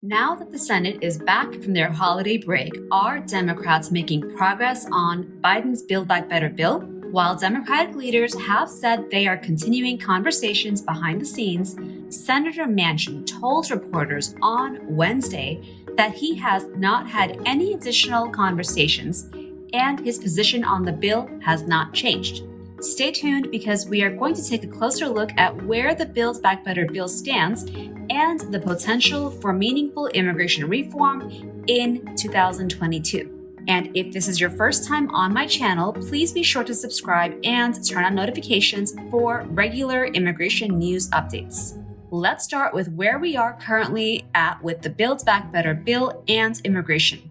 Now that the Senate is back from their holiday break, are Democrats making progress on Biden's Build Back Better bill? While Democratic leaders have said they are continuing conversations behind the scenes, Senator Manchin told reporters on Wednesday that he has not had any additional conversations and his position on the bill has not changed. Stay tuned because we are going to take a closer look at where the Build Back Better bill stands and the potential for meaningful immigration reform in 2022. And if this is your first time on my channel, please be sure to subscribe and turn on notifications for regular immigration news updates. Let's start with where we are currently at with the Build Back Better bill and immigration.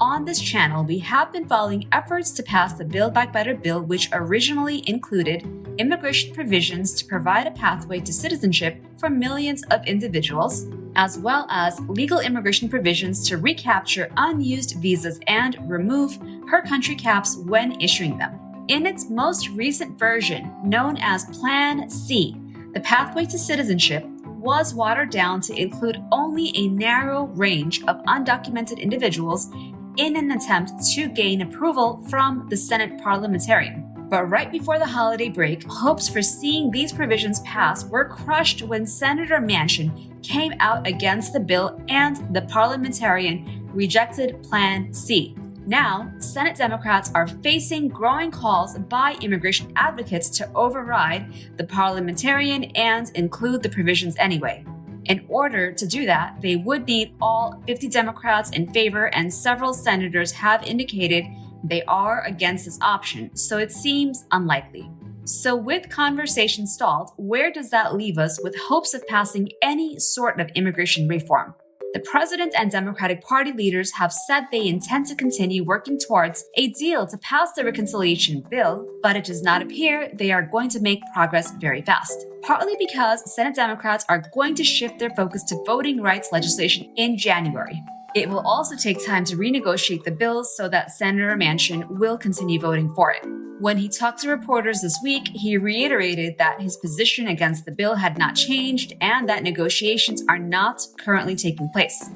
On this channel, we have been following efforts to pass the Build Back Better bill, which originally included immigration provisions to provide a pathway to citizenship for millions of individuals, as well as legal immigration provisions to recapture unused visas and remove per country caps when issuing them. In its most recent version, known as Plan C, the pathway to citizenship was watered down to include only a narrow range of undocumented individuals in an attempt to gain approval from the Senate parliamentarian. But right before the holiday break, hopes for seeing these provisions pass were crushed when Senator Manchin came out against the bill and the parliamentarian rejected Plan C. Now, Senate Democrats are facing growing calls by immigration advocates to override the parliamentarian and include the provisions anyway. In order to do that, they would need all 50 Democrats in favor, and several senators have indicated they are against this option, so it seems unlikely. So with conversation stalled, where does that leave us with hopes of passing any sort of immigration reform? The president and Democratic Party leaders have said they intend to continue working towards a deal to pass the reconciliation bill, but it does not appear they are going to make progress very fast. Partly because Senate Democrats are going to shift their focus to voting rights legislation in January. It will also take time to renegotiate the bill so that Senator Manchin will continue voting for it. When he talked to reporters this week, he reiterated that his position against the bill had not changed and that negotiations are not currently taking place.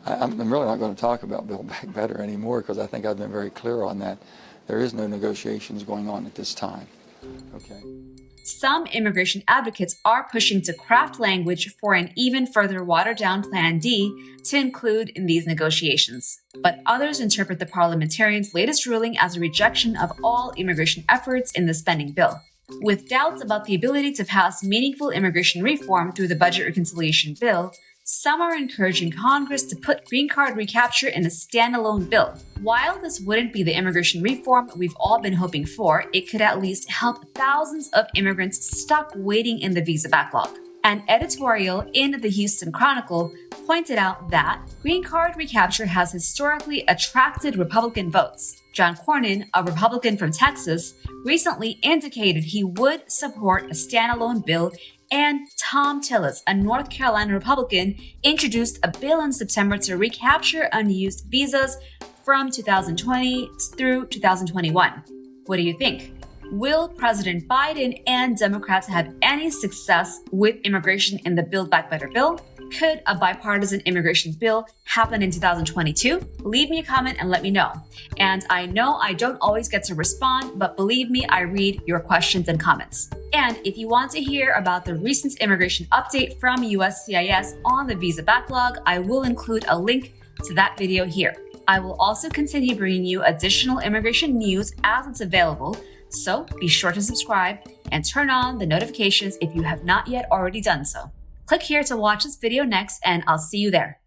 I'm really not going to talk about Build Back Better anymore because I think I've been very clear on that. There is no negotiations going on at this time. Okay. Some immigration advocates are pushing to craft language for an even further watered-down Plan D to include in these negotiations. But others interpret the parliamentarian's latest ruling as a rejection of all immigration efforts in the spending bill. With doubts about the ability to pass meaningful immigration reform through the budget reconciliation bill, some are encouraging Congress to put green card recapture in a standalone bill. While this wouldn't be the immigration reform we've all been hoping for, it could at least help thousands of immigrants stuck waiting in the visa backlog. An editorial in the Houston Chronicle pointed out that green card recapture has historically attracted Republican votes. John Cornyn, a Republican from Texas, recently indicated he would support a standalone bill, and Tom Tillis, a North Carolina Republican, introduced a bill in September to recapture unused visas from 2020 through 2021. What do you think? Will President Biden and Democrats have any success with immigration in the Build Back Better bill? Could a bipartisan immigration bill happen in 2022? Leave me a comment and let me know. And I know I don't always get to respond, but believe me, I read your questions and comments. And if you want to hear about the recent immigration update from USCIS on the visa backlog, I will include a link to that video here. I will also continue bringing you additional immigration news as it's available, so be sure to subscribe and turn on the notifications if you have not yet already done so. Click here to watch this video next, and I'll see you there.